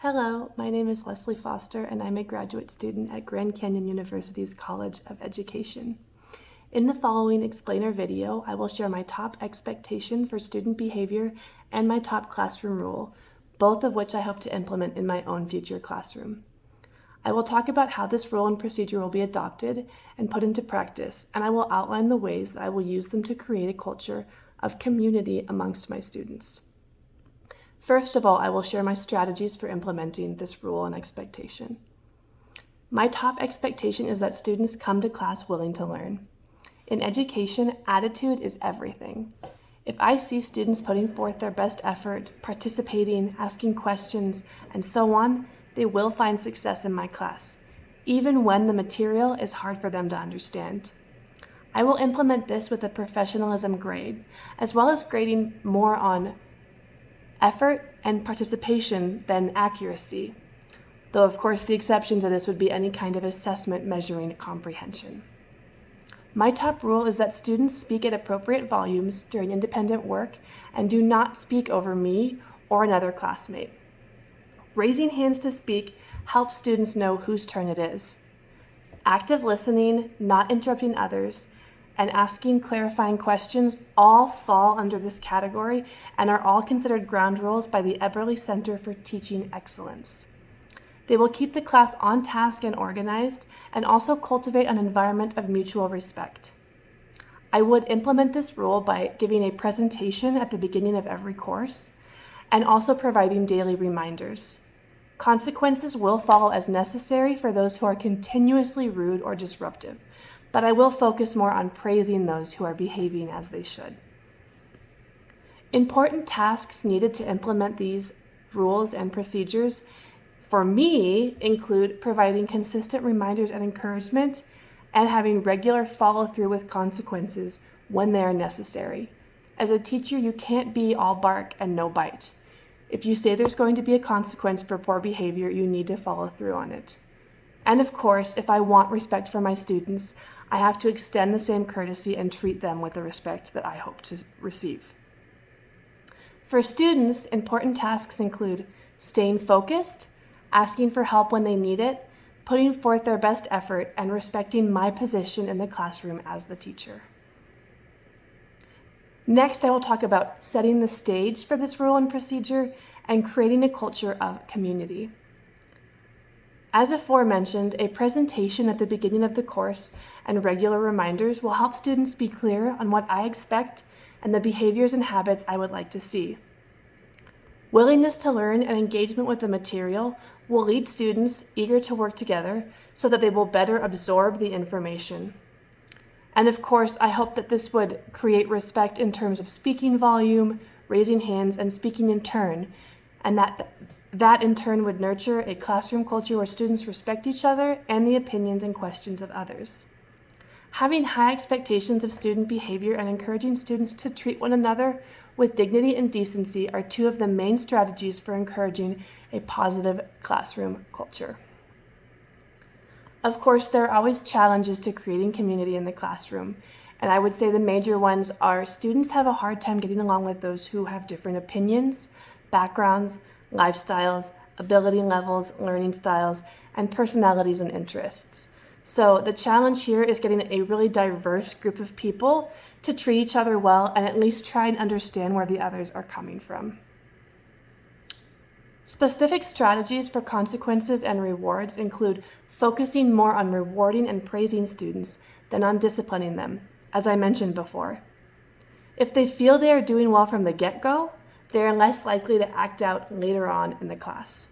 Hello, my name is Leslie Foster and I'm a graduate student at Grand Canyon University's College of Education. In the following explainer video, I will share my top expectation for student behavior and my top classroom rule, both of which I hope to implement in my own future classroom. I will talk about how this rule and procedure will be adopted and put into practice, and I will outline the ways that I will use them to create a culture of community amongst my students. First of all, I will share my strategies for implementing this rule and expectation. My top expectation is that students come to class willing to learn. In education, attitude is everything. If I see students putting forth their best effort, participating, asking questions, and so on, they will find success in my class, even when the material is hard for them to understand. I will implement this with a professionalism grade, as well as grading more on effort and participation than accuracy, though of course the exception to this would be any kind of assessment measuring comprehension. My top rule is that students speak at appropriate volumes during independent work and do not speak over me or another classmate. Raising hands to speak helps students know whose turn it is. Active listening, not interrupting others, and asking clarifying questions all fall under this category and are all considered ground rules by the Eberly Center for Teaching Excellence. They will keep the class on task and organized and also cultivate an environment of mutual respect. I would implement this rule by giving a presentation at the beginning of every course and also providing daily reminders. Consequences will follow as necessary for those who are continuously rude or disruptive, but I will focus more on praising those who are behaving as they should. Important tasks needed to implement these rules and procedures for me include providing consistent reminders and encouragement and having regular follow-through with consequences when they are necessary. As a teacher, you can't be all bark and no bite. If you say there's going to be a consequence for poor behavior, you need to follow through on it. And of course, if I want respect for my students, I have to extend the same courtesy and treat them with the respect that I hope to receive. For students, important tasks include staying focused, asking for help when they need it, putting forth their best effort, and respecting my position in the classroom as the teacher. Next, I will talk about setting the stage for this rule and procedure and creating a culture of community. As aforementioned, a presentation at the beginning of the course and regular reminders will help students be clear on what I expect and the behaviors and habits I would like to see. Willingness to learn and engagement with the material will lead students eager to work together so that they will better absorb the information. And of course, I hope that this would create respect in terms of speaking volume, raising hands, and speaking in turn, and that in turn would nurture a classroom culture where students respect each other and the opinions and questions of others. Having high expectations of student behavior and encouraging students to treat one another with dignity and decency are two of the main strategies for encouraging a positive classroom culture. Of course, there are always challenges to creating community in the classroom, and I would say the major ones are students have a hard time getting along with those who have different opinions, backgrounds, lifestyles, ability levels, learning styles, and personalities and interests. So the challenge here is getting a really diverse group of people to treat each other well and at least try and understand where the others are coming from. Specific strategies for consequences and rewards include focusing more on rewarding and praising students than on disciplining them, as I mentioned before. If they feel they are doing well from the get-go, they are less likely to act out later on in the class.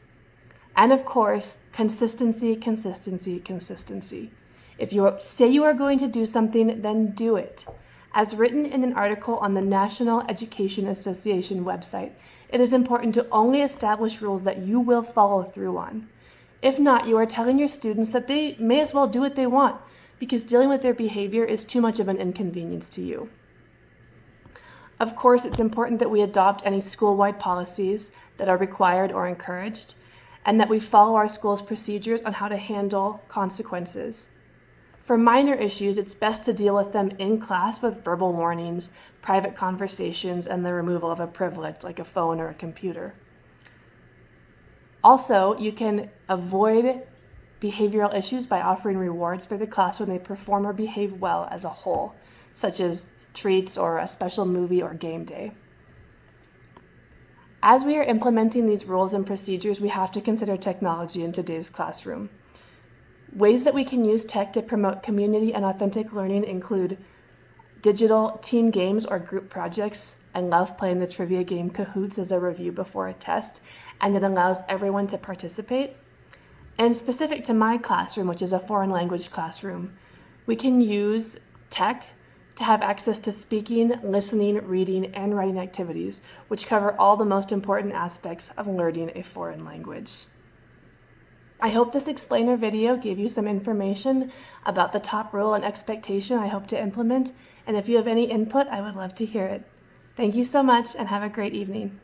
And of course, consistency, consistency, consistency. If you say you are going to do something, then do it. As written in an article on the National Education Association website, it is important to only establish rules that you will follow through on. If not, you are telling your students that they may as well do what they want because dealing with their behavior is too much of an inconvenience to you. Of course, it's important that we adopt any school-wide policies that are required or encouraged, and that we follow our school's procedures on how to handle consequences. For minor issues, it's best to deal with them in class with verbal warnings, private conversations, and the removal of a privilege like a phone or a computer. Also, you can avoid behavioral issues by offering rewards for the class when they perform or behave well as a whole, such as treats or a special movie or game day. As we are implementing these rules and procedures, we have to consider technology in today's classroom. Ways that we can use tech to promote community and authentic learning include digital team games or group projects. I love playing the trivia game Kahoots as a review before a test, and it allows everyone to participate. And specific to my classroom, which is a foreign language classroom, we can use tech to have access to speaking, listening, reading, and writing activities, which cover all the most important aspects of learning a foreign language. I hope this explainer video gave you some information about the top rule and expectation I hope to implement, and if you have any input, I would love to hear it. Thank you so much and have a great evening.